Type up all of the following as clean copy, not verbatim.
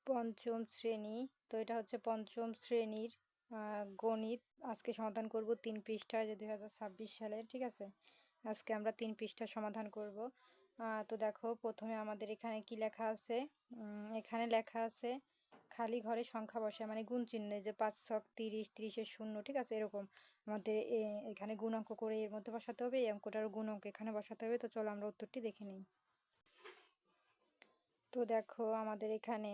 পঞ্চম শ্রেণী। তো এটা হচ্ছে পঞ্চম শ্রেণীর গণিত। আজকে সমাধান করব 3 পৃষ্ঠার, যে 2026 সালের, ঠিক আছে। আজকে আমরা 3 পৃষ্ঠা সমাধান করব। তো দেখো প্রথমে আমাদের এখানে কি লেখা আছে। এখানে লেখা আছে খালি ঘরে সংখ্যা বসে, মানে গুণ চিহ্নে, যে 5 ছক 30, 30-এর শূন্য, ঠিক আছে। এরকম আমাদের এখানে গুণ অঙ্ক করে এর মধ্যে বসাতে হবে, এই অঙ্কটারও গুণ অঙ্ক এখানে বসাতে হবে। তো চলো আমরা উত্তরটি দেখে নিই। তো দেখো আমাদের এখানে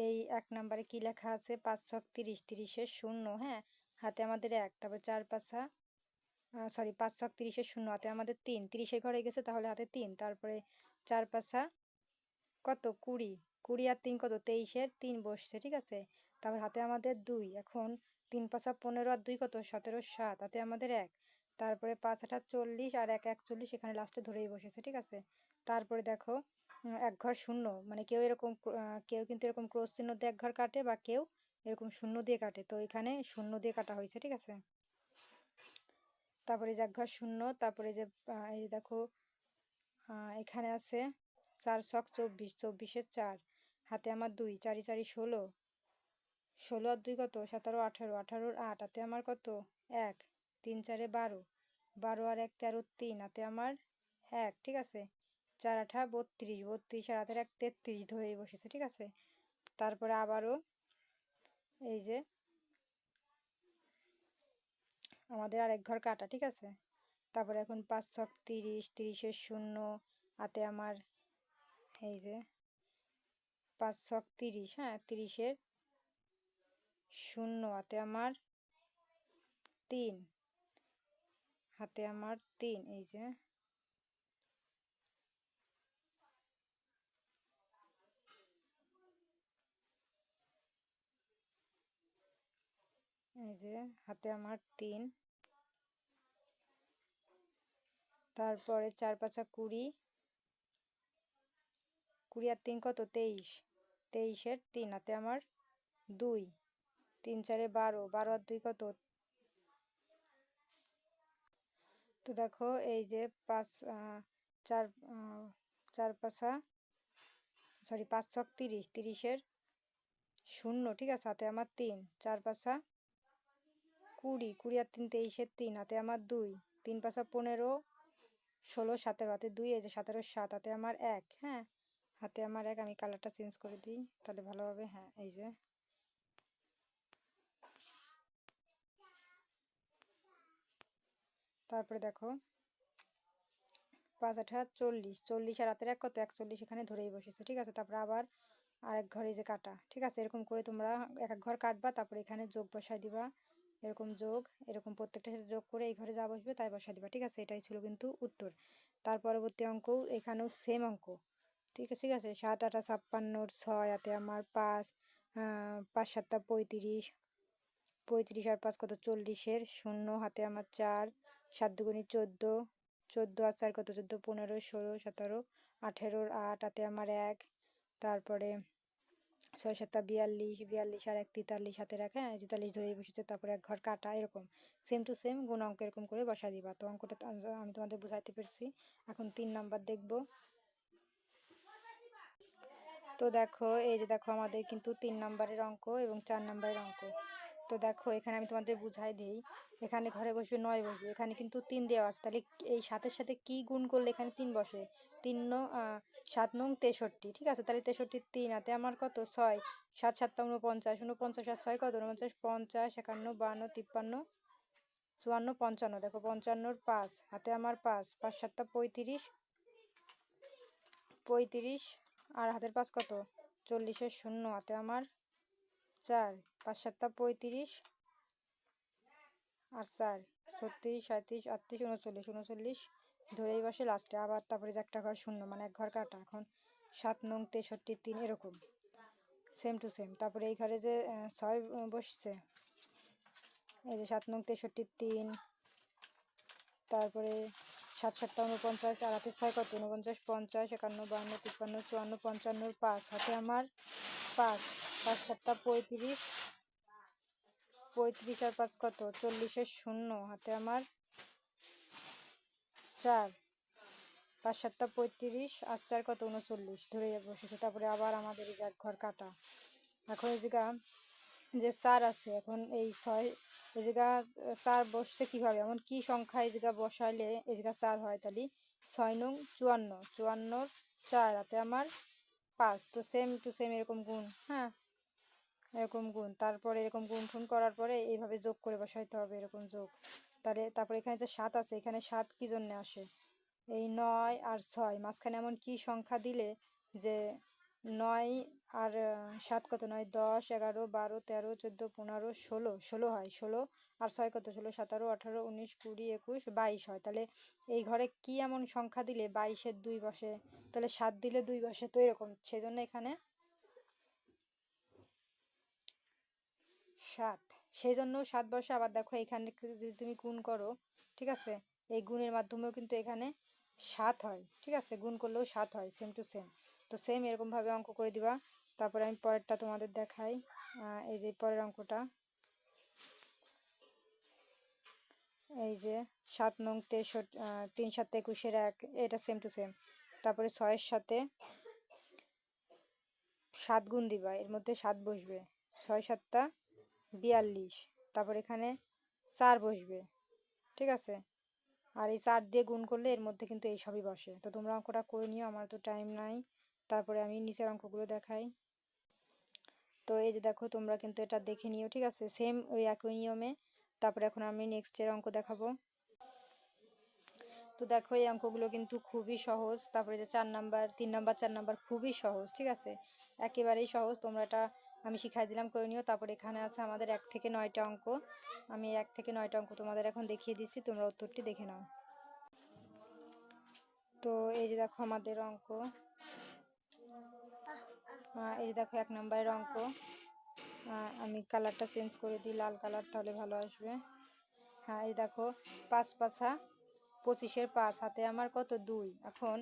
এই 1 নম্বরে কি লেখা আছে, 5 ছক 30, 30-এর শূন্য, হ্যাঁ, হাতে আমাদের 1, তারপর 4 পাঁচা, 5 ছক 30-এর শূন্য, হাতে আমাদের 3, 30-এর ঘরে গেছে তাহলে হাতে 3, তারপরে 4 পাঁচা কত 20, 20 আর 3 কত 23-এর 3 বসছে, ঠিক আছে। তারপর হাতে আমাদের 2, এখন 3 পাঁচা 15 আর 2 কত 17, 7, হাতে আমাদের 1, তারপরে 5 আঠা 40 আর 1 41, এখানে লাস্টে ধরেই বসেছে, ঠিক আছে। তারপরে দেখো এক ঘর শূন্য, মানে কেউ এরকম কেউ কিন্তু এরকম ক্রস চিহ্ন দিয়ে এক ঘর কাটে, বা কেউ এরকম শূন্য দিয়ে কাটে, তো এখানে শূন্য দিয়ে কাটা হয়েছে, ঠিক আছে। তারপরে যে এক ঘর শূন্য, তারপরে যে এই যে দেখো এখানে আছে 4 ছক 24, 24-এর 4, হাতে আমার 2, 4 4 16, 16 আর 2 কত 17, 18, 18-র 8, হাতে আমার কত 1, 3 4 12, 12 আর 1 13, 3, হাতে আমার 1, ঠিক আছে। 4 8 32, 32 আর হাতের 1 33, ধরেই বসেছে, ঠিক আছে। তারপরে আবারও এই যে আমাদের আরেক ঘর কাটা, ঠিক আছে। তারপরে এখন 5 ছক 30, 30-এর শূন্য, হাতে আমার এই যে 5 ছক 30, হ্যাঁ, 30-এর শূন্য, হাতে আমার 3, হাতে আমার 3, এই যে হাতে আমার 3, তারপরে 4 পাঁচা 20, 20 আর 3 কত 23, 23-এর 3, হাতে আমার 2, 3 4 12, 12 আর 2 কত। তো দেখো এই যে 5 4 4 পাঁচা 5 ছক 30, 30-এর শূন্য, ঠিক আছে, হাতে আমার 3, 4 পাঁচা 20, 20 আর 3 23-এর 3, হাতে আমার 2, 3 পাঁচা 15, 16 17, হাতে 2, এই যে 17-এর 7, হাতে আমার 1, হ্যাঁ, হাতে আমার 1, আমি কালারটা চেঞ্জ করে দিই তাহলে ভালো হবে, হ্যাঁ, এই যে তারপরে দেখো 5 8 40, 40 আর হাতের 1 কত 41, এখানে ধরেই বসেছে, ঠিক আছে। তারপরে আবার আরেক ঘরে যে কাটা, ঠিক আছে। এরকম করে তোমরা এক এক ঘর কাটবা, তারপরে এখানে যোগ বসায় দিবা, এরকম যোগ, এরকম প্রত্যেকটার সাথে যোগ করে এই ঘরে যা বসবে তাই বসায় দিবা, ঠিক আছে। এটাই ছিল কিন্তু উত্তর। তার পরবর্তী অঙ্ক, এখানেও সেম অঙ্ক, ঠিক আছে, ঠিক আছে। 7 8 56, 6, হাতে আমার 5, 5 7 35, 35 আর 5 কত 40-এর শূন্য, হাতে আমার 4, 7 দুগুণে 14, 14 আর 4 কত 14, 15, 16, 17, 18-র 8, হাতে আমার 1, তারপরে 6 7 42, 42 আর 1 43, হাতে রাখে 43, ধরেই বসেছে। তারপরে এক ঘর কাটা, এরকম সেম টু সেম গুণ অঙ্ক এরকম করে বসা দিবা। তো অঙ্কটা আমি তোমাদের বুঝাইতে পেরেছি। এখন 3 নাম্বার দেখব। তো দেখো এই যে দেখো আমাদের কিন্তু 3 নাম্বারের অঙ্ক এবং 4 নাম্বারের অঙ্ক। তো দেখো এখানে আমি তোমাদের বুঝাই দিই। এখানে ঘরে বসবে 9 বসবে, এখানে কিন্তু 3 দেওয়া আছে, তাহলে এই 7-এর সাথে কি গুণ করলে এখানে 3 বসে, 3 7 নং 63, ঠিক আছে। তাহলে 63 3, হাতে আমার কত 6, 7 7 49, 49 আর 6 কত 49, 50 51 52 53 54 55, দেখো 55-র 5, হাতে আমার 5, 5 7 35, 35 আর হাতের 5 কত 40-এর শূন্য, হাতে আমার 4, 5 7 35 আর 4 36 37 38 39, 39 ধরেই বসে লাস্টে আবার। তারপরে যে একটা ঘর শূন্য, মানে এক ঘর কাটা। এখন 7 নং 63 3, এরকম সেম টু সেম। তারপরে এই ঘরে যে 6 বসছে, এই যে 7 নং 63 3, তারপরে 7 7 49 আর হাতে 6 কত 49 50 51 52 53 54 55-র 5, হাতে আমার 5, 5 7 35, 35 আর 5 কত 40-এর শূন্য, হাতে আমার 4, 5 7 35 আর 4 কত 39 ধরে বসেছে। তারপরে আবার আমাদের এই যে এক ঘর কাটা। এখন এই জায়গা যে 4 আছে, এখন এই 6 এই জায়গা 4 বসছে কিভাবে, এমন কি সংখ্যা এই জায়গা বসাইলে এই জায়গা 4 হয়, তাহলে 6 নং 54, 54 4 হাতে আমার 5, তো সেম টু সেম এরকম গুণ, হ্যাঁ এরকম গুণ, তারপরে এরকম গুণ ঠুন করার পরে এইভাবে যোগ করে বসাইতে হবে, এরকম যোগ। তাহলে তারপরে এখানে যে 7 আছে, এখানে 7 কি জন্য আসে, এই 9 আর 6 মাঝখানে এমন কি সংখ্যা দিলে যে 9 আর 7 কত, 9 10 11 12 13 14 15 16, 16 হয়, 16 আর 6 কত, 16 17 18 19 20 21 22 হয়। তাহলে এই ঘরে কি এমন সংখ্যা দিলে 22-এর 2 বসে, তাহলে 7 দিলে 2 বসে, তো এরকম, সেই জন্য এখানে 7, সেই জন্য 7 বসে। আবার দেখো এখানে যদি তুমি গুণ করো, ঠিক আছে, এই গুণের মাধ্যমেও কিন্তু এখানে 7 হয়, ঠিক আছে, গুণ করলেও 7 হয়, সেম টু সেম। তো সেম এরকম ভাবে অঙ্ক করে দিবা। তারপরে আমি পরেরটা তোমাদের দেখাই। এই যে পরের অঙ্কটা, এই যে 7 নং 63, 3 7 21-এর 1, এটা সেম টু সেম। তারপরে 6-এর সাথে 7 গুণ দিবা, এর মধ্যে 7 বসবে, 6 7 42, তারপর এখানে 4 বসবে, ঠিক আছে, আর এই 4 দিয়ে গুণ করলে এর মধ্যে কিন্তু এই সবই বসে। তো তোমরা অঙ্কটা করে নিও, আমার তো টাইম নাই। তারপরে আমি নিচের অঙ্কগুলো দেখাই। তো এই যে দেখো তোমরা কিন্তু এটা দেখে নিও, ঠিক আছে, সেম ওই একই নিয়মে। তারপরে এখন আমি নেক্সটের অঙ্ক দেখাবো। তো দেখো এই অঙ্কগুলো কিন্তু খুবই সহজ। তারপরে যে 4 নাম্বার 3 নাম্বার 4 নাম্বার খুবই সহজ, ঠিক আছে, একেবারেই সহজ। তোমরা এটা আমি শিখাই দিলাম, করে নিও। তারপরে এখানে আছে আমাদের 1 থেকে 9টা অঙ্ক। আমি 1 থেকে 9টা অঙ্ক তোমাদের এখন দেখিয়ে দিচ্ছি, তোমরা উত্তরটি দেখে নাও। তো এই যে দেখো আমাদের অঙ্ক, এই যে দেখো 1 নম্বরের অঙ্ক। আমি কালারটা চেঞ্জ করে দিই, লাল কালার, তাহলে ভালো আসবে। হ্যাঁ এই দেখো 5 5 25-এর 5 হাতে আমার কত 2, এখন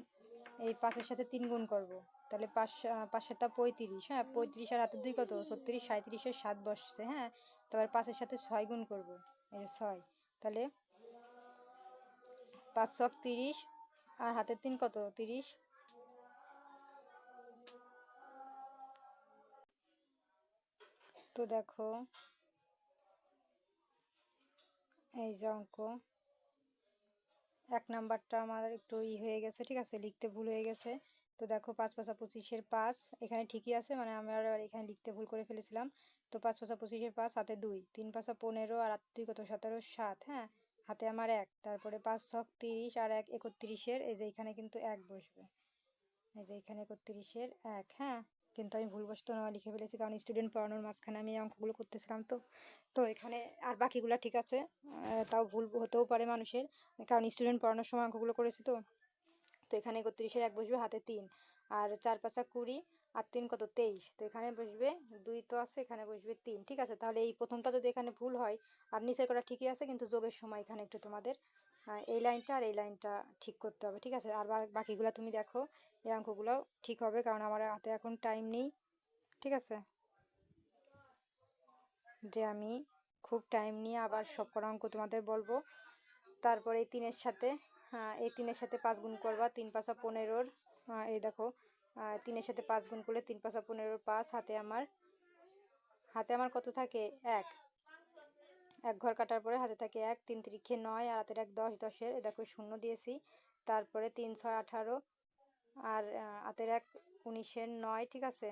এই 5-এর সাথে 3 গুণ করব, তাহলে 5 5 7 35, হ্যাঁ 35 আর হাতে 2 কত 36, 37-এর 7 বসছে, হ্যাঁ। তারপর 5-এর সাথে 6 গুণ করব, এই যে 6, তাহলে 5 ছক 30 আর হাতে 3 কত 30। তো দেখো এই যে অঙ্ক 1 নাম্বারটা আমার একটু হয়ে গেছে, ঠিক আছে, লিখতে ভুল হয়ে গেছে। তো দেখো 5 5 25-এর 5 এখানে ঠিকই আছে, মানে আমি আর এখানে লিখতে ভুল করে ফেলেছিলাম। তো 5 5 25-এর 5 হাতে 2, 3 5 15 আর 2 কত 17 7, হ্যাঁ হাতে আমার 1, তারপরে 5 ছক 30 আর 1 31-এর, এই যে এখানে কিন্তু 1 বসবে, এই যে এখানে 31-এর 1, হ্যাঁ। কিন্তু আমি ভুলবশত না লিখে ফেলেছি, কারণ স্টুডেন্ট পড়ানোর মাঝখানে আমি এই অঙ্কগুলো করতেছিলাম। তো তো এখানে আর বাকিগুলো ঠিক আছে, তাও ভুল হতেও পারে মানুষের, কারণ স্টুডেন্ট পড়ানোর সময় অঙ্কগুলো করেছি। তো তো এখানে 31-এর 1 বসবে, হাতে 3 আর 4 5 20 আর 3 কত 23, তো এখানে বসবে 2 তো আছে, এখানে বসবে 3, ঠিক আছে। তাহলে এই প্রথমটা যদি এখানে ভুল হয়, আর নিচের কটা ঠিকই আছে, কিন্তু যোগের সময় এখানে একটু তোমাদের এই লাইনটা আর এই লাইনটা ঠিক করতে হবে, ঠিক আছে। আর বাকিগুলো তুমি দেখো, এই অঙ্কগুলো ঠিক হবে, কারণ আমার হাতে এখন টাইম নেই, ঠিক আছে, যে আমি খুব টাইম নিয়ে আবার সব কটা অঙ্ক তোমাদের বলবো। তারপরে এই 3-এর সাথে, এই 3-এর সাথে 5 গুণ করবা, 3 5 15-র, এই দেখো 3-এর সাথে 5 গুণ করলে 3 5 15-র 5, হাতে আমার কত থাকে 1, এক ঘর কাটার পরে হাতে থাকে 1, 3 3 9 আর হাতের 1 10, 10-এর দেখো শূন্য দিয়েছি। তারপরে 3 6 18 আর হাতের 1 19-এর 9, ঠিক আছে,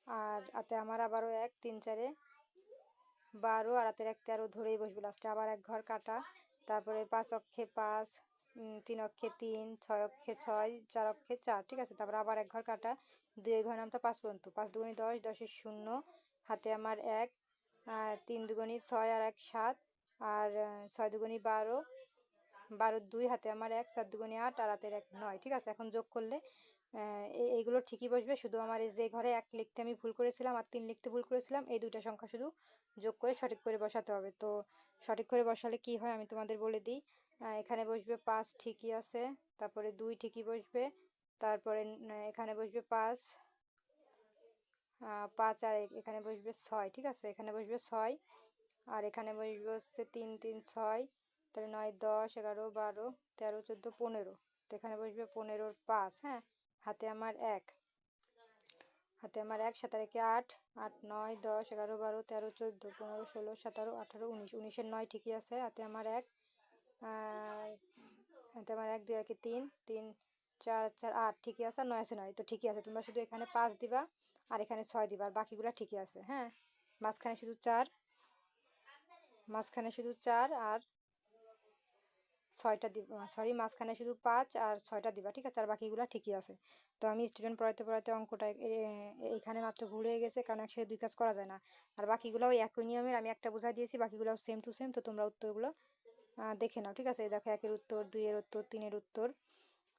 আর হাতে আমার আবারও 1 3 4 12 আর হাতের 1 13 ধরেই বসবে, লাস্টে আবার এক ঘর কাটা। তারপরে 5 অক্ষে 5, 3 অক্ষে 3, 6 অক্ষে 6, 4 অক্ষে 4, ঠিক আছে। তারপর আবার এক ঘর কাটা, 2 ঘর নামতা 5 পর্যন্ত, 5 দুগুণি 10, 10-এর 0, হাতে আমার 1, আর 3 দুগুণি 6 আর 1 7, আর 6 দুগুণি 12, 12 2 হাতে আমার 1, 4 দুগুণি 8 আর হাতের 1 9, ঠিক আছে। এখন যোগ করলে এইগুলো ঠিকই বসবে, শুধু আমার এই যে ঘরে 1 লিখতে আমি ভুল করেছিলাম আর 3 লিখতে ভুল করেছিলাম, এই দুইটা সংখ্যা শুধু যোগ করে সঠিক করে বসাতে হবে। তো সঠিক করে বসালে কি হয় আমি তোমাদের বলে দিই। এখানে বসবে 5, ঠিকই আছে, তারপরে 2 ঠিকই বসবে, তারপরে এখানে বসবে 5, 5 আর এখানে বসবে 6, ঠিক আছে, এখানে বসবে 6, আর এখানে বসবে হচ্ছে 3 3 6, তাহলে 9, 10, 11, 12, 13, 14, 15। তো এখানে বসবে 15-র 5, হ্যাঁ। হাতে আমার 1, হাতে আমার 1, 7 আর 8, 8, 9, 10, 11, 12, 13, 14, 15, 16, 17, 18, 19, 19-এর 9 ঠিকই আছে। হাতে আমার 1, হাতে আমার 1, 2 আর 3, 3, 4, 4, 8 ঠিকই আছে। 9 আছে, 9 তো ঠিকই আছে। তোমরা শুধু এখানে 5 দিবা আর এখানে 6 দিবা, আর বাকিগুলো ঠিকই আছে, হ্যাঁ। মাঝখানে শুধু 4, মাঝখানে শুধু 4 আর 6টা দিবা, সরি, মাঝখানে শুধু 5 আর 6টা দিবা, ঠিক আছে। আর বাকিগুলো ঠিকই আছে। তো আমি স্টুডেন্ট পড়াতে পড়াতে অঙ্কটা এইখানে মাত্র ভুল হয়ে গেছে, কারণ একসাথে 2 কাজ করা যায় না। আর বাকিগুলো ওই একই নিয়মের, আমি একটা বোঝাই দিয়েছি, বাকিগুলো সেম টু সেম। তো তোমরা উত্তরগুলো দেখে নাও, ঠিক আছে। এই দেখো 1-এর উত্তর, 2-এর উত্তর, 3-এর উত্তর,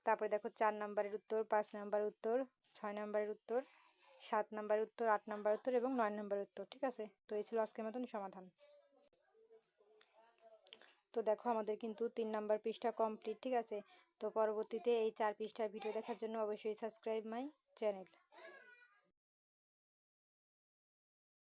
তারপরে দেখো 4 নাম্বারের উত্তর, 5 নাম্বারের উত্তর, 6 নাম্বারের উত্তর, 7 নাম্বারের উত্তর, 8 নাম্বারের উত্তর এবং 9 নাম্বারের উত্তর, ঠিক আছে। তো এই ছিল আজকের মতন সমাধান। তো দেখো আমাদের কিন্তু 3 নাম্বার পৃষ্ঠা কমপ্লিট, ঠিক আছে। তো পরবর্তীতে এই 4 পৃষ্ঠার ভিডিও দেখার জন্য অবশ্যই সাবস্ক্রাইব মাই চ্যানেল।